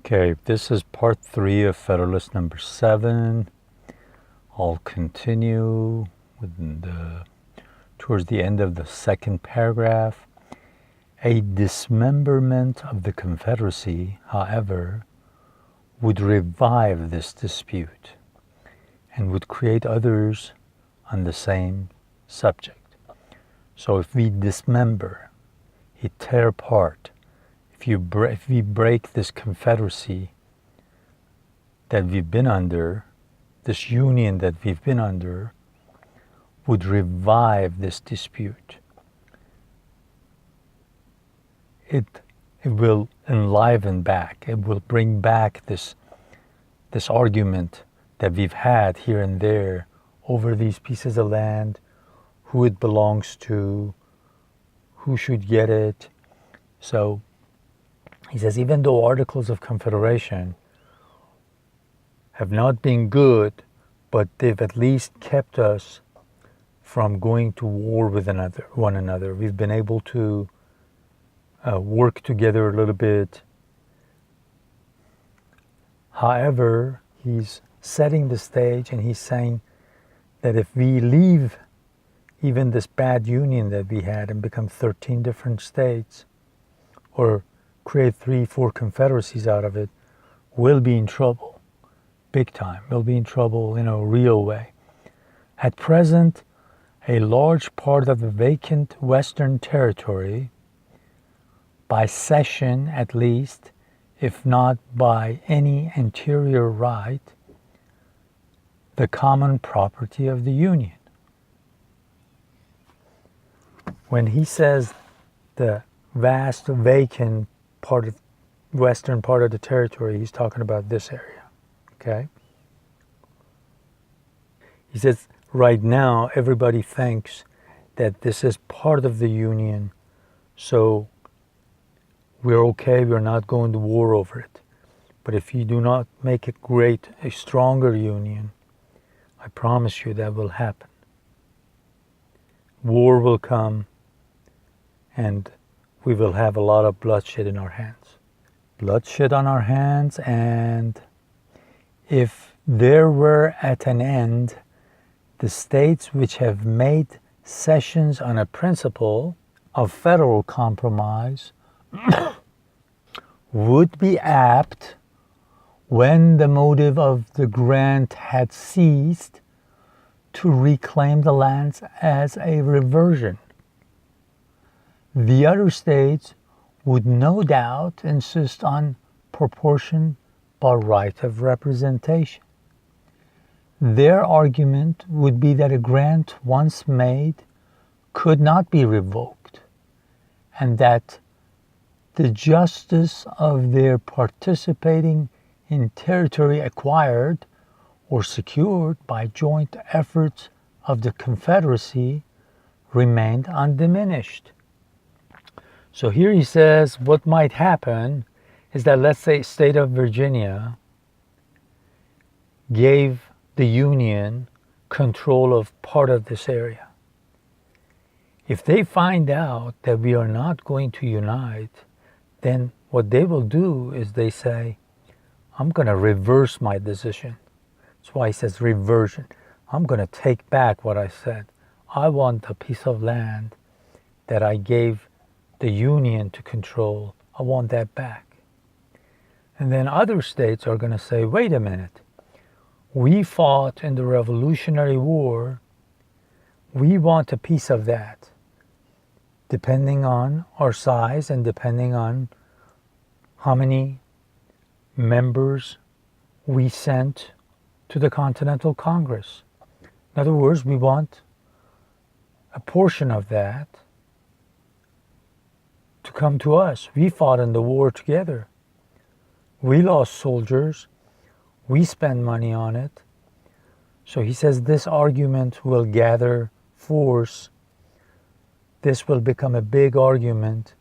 Okay, this is part 3 of Federalist number 7. I'll continue towards the end of the second paragraph. A dismemberment of the Confederacy, however, would revive this dispute and would create others on the same subject. So if we dismember, tear apart, if we break this confederacy that we've been under, this union that we've been under, would revive this dispute. It will enliven back. It will bring back this argument that we've had here and there over these pieces of land, who it belongs to, who should get it. So he says, even though Articles of Confederation have not been good, but they've at least kept us from going to war with one another. We've been able to work together a little bit. However, he's setting the stage and he's saying that if we leave even this bad union that we had and become 13 different states, or create 3-4 confederacies out of it, we'll be in trouble, big time. We'll be in trouble in a real way. At present, a large part of the vacant Western territory, by cession at least, if not by any anterior right, the common property of the Union. When he says the vast vacant western part of the territory, he's talking about this area, okay? He says, right now, everybody thinks that this is part of the Union, so we're okay, we're not going to war over it. But if you do not make it a stronger Union, I promise you that will happen. War will come, and we will have a lot of bloodshed in our hands. Bloodshed on our hands, and if there were at an end the states which have made cessions on a principle of federal compromise would be apt, when the motive of the grant had ceased, to reclaim the lands as a reversion. The other states would no doubt insist on proportion by right of representation. Their argument would be that a grant once made could not be revoked, and that the justice of their participating in territory acquired or secured by joint efforts of the Confederacy remained undiminished. So here he says what might happen is that, let's say, state of Virginia gave the Union control of part of this area. If they find out that we are not going to unite, then what they will do is they say, I'm going to reverse my decision. That's why he says reversion. I'm going to take back what I said. I want a piece of land that I gave the Union to control. I want that back. And then other states are going to say, wait a minute. We fought in the Revolutionary War. We want a piece of that, depending on our size and depending on how many members we sent to the Continental Congress. In other words, we want a portion of that to come to us. We fought in the war together. We lost soldiers. We spend money on it. So he says this argument will gather force. This will become a big argument.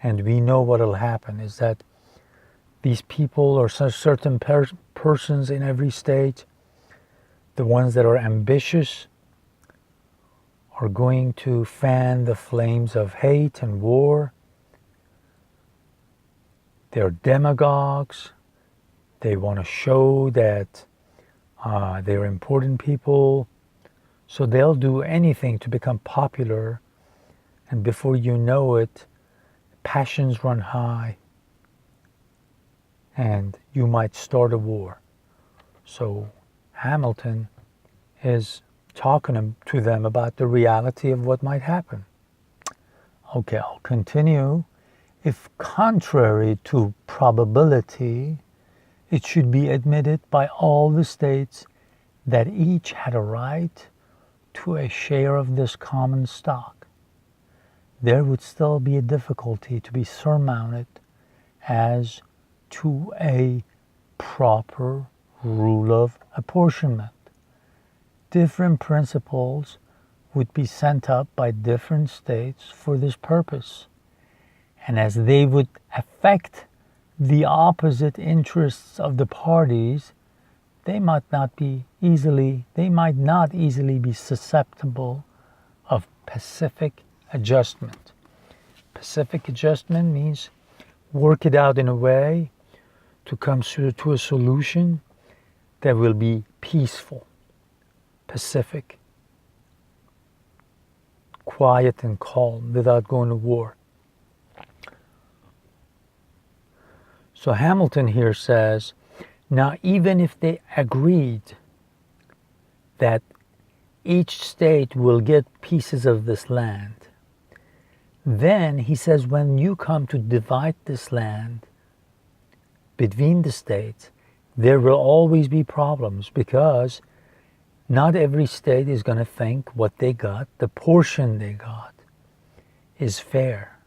And we know what will happen is that these people, or certain persons in every state, the ones that are ambitious, are going to fan the flames of hate and war. They're demagogues. They want to show that they're important people. So they'll do anything to become popular. And before you know it, passions run high. And you might start a war. So Hamilton is talking to them about the reality of what might happen. Okay, I'll continue. If contrary to probability, it should be admitted by all the states that each had a right to a share of this common stock, there would still be a difficulty to be surmounted as to a proper rule of apportionment. Different principles would be sent up by different states for this purpose, and as they would affect the opposite interests of the parties, they might not easily be susceptible of pacific adjustment. Pacific adjustment means work it out in a way to come to a solution that will be peaceful, pacific, quiet and calm without going to war. So Hamilton here says, now even if they agreed that each state will get pieces of this land, then he says when you come to divide this land between the states, there will always be problems because not every state is going to think what they got, the portion they got, is fair.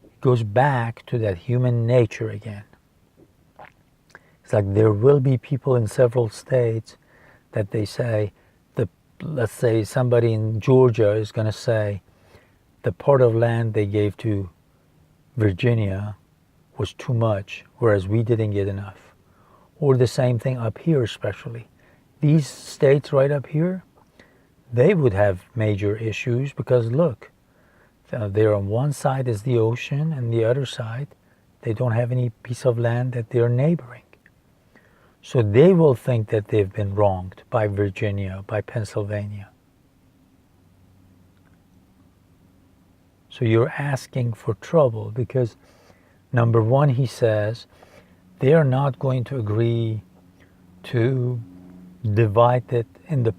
It goes back to that human nature again. It's like there will be people in several states that they say, let's say somebody in Georgia is going to say the part of land they gave to Virginia was too much, whereas we didn't get enough. Or the same thing up here especially. These states right up here, they would have major issues because look, they're on one side is the ocean and the other side, they don't have any piece of land that they're neighboring. So they will think that they've been wronged by Virginia, by Pennsylvania. So you're asking for trouble because number one, he says, they are not going to agree to divide it in the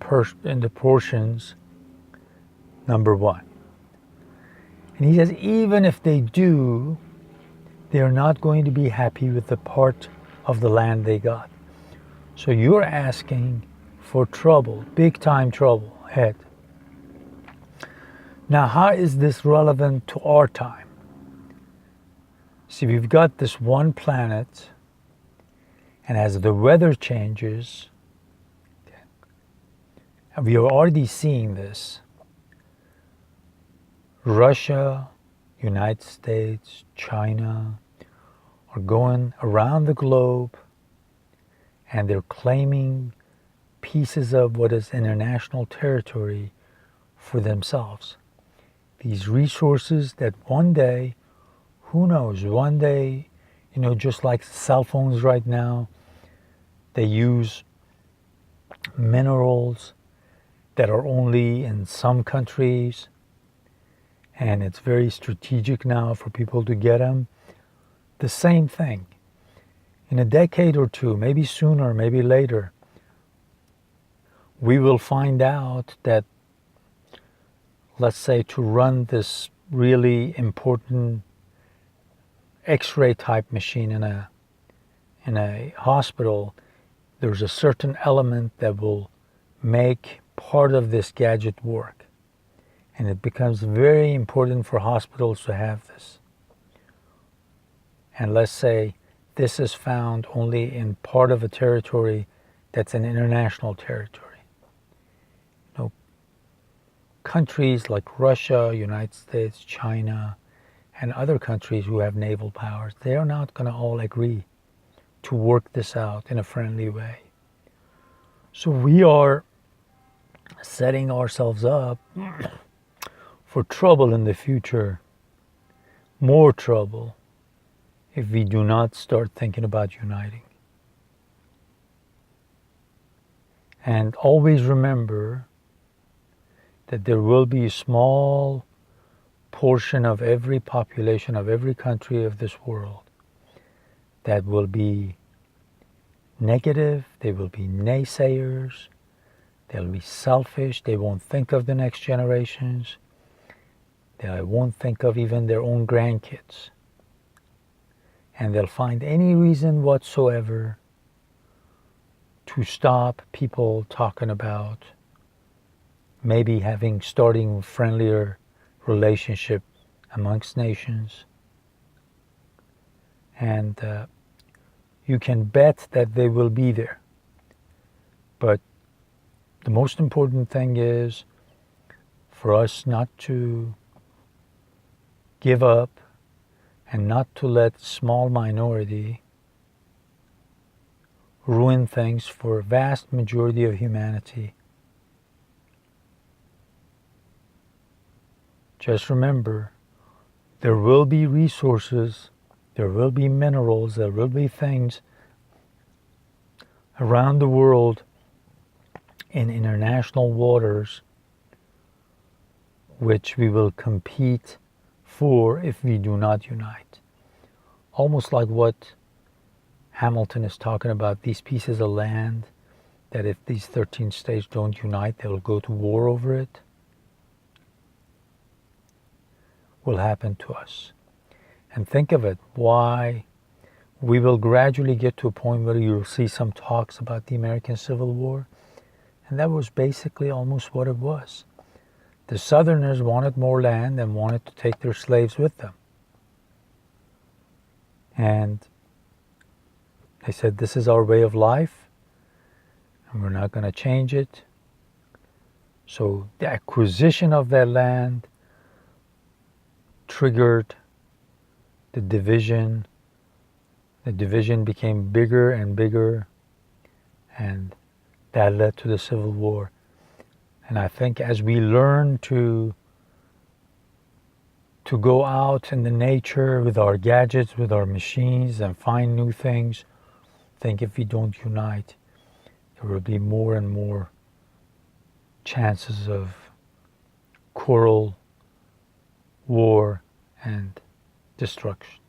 portions, number one. And he says even if they do, they are not going to be happy with the part of the land they got. So you're asking for trouble, big time trouble ahead. Now, how is this relevant to our time? See, we've got this one planet, and as the weather changes, and we are already seeing this, Russia, United States, China are going around the globe and they're claiming pieces of what is international territory for themselves. These resources that one day, who knows, one day, just like cell phones right now, they use minerals that are only in some countries, and it's very strategic now for people to get them. The same thing. In a decade or two, maybe sooner, maybe later, we will find out that, let's say, to run this really important X-ray type machine in a hospital, there's a certain element that will make part of this gadget work. And it becomes very important for hospitals to have this. And let's say this is found only in part of a territory that's an international territory. Countries like Russia, United States, China, and other countries who have naval powers, they are not going to all agree to work this out in a friendly way. So we are setting ourselves up for trouble in the future more trouble if we do not start thinking about uniting. And always remember that there will be a small portion of every population of every country of this world that will be negative, they will be naysayers, they'll be selfish, they won't think of the next generations, they won't think of even their own grandkids. And they'll find any reason whatsoever to stop people talking about maybe starting friendlier relationship amongst nations. And you can bet that they will be there. But the most important thing is for us not to give up and not to let small minority ruin things for a vast majority of humanity. Just remember, there will be resources, there will be minerals, there will be things around the world in international waters which we will compete for if we do not unite. Almost like what Hamilton is talking about, these pieces of land, that if these 13 states don't unite, they will go to war over it, will happen to us. And think of it, why we will gradually get to a point where you'll see some talks about the American Civil War, and that was basically almost what it was. The Southerners wanted more land and wanted to take their slaves with them. And they said, this is our way of life, and we're not going to change it. So the acquisition of that land triggered the division. The division became bigger and bigger, and that led to the Civil War. And I think as we learn to go out in the nature with our gadgets, with our machines, and find new things, I think if we don't unite, there will be more and more chances of quarrel, war, and destruction.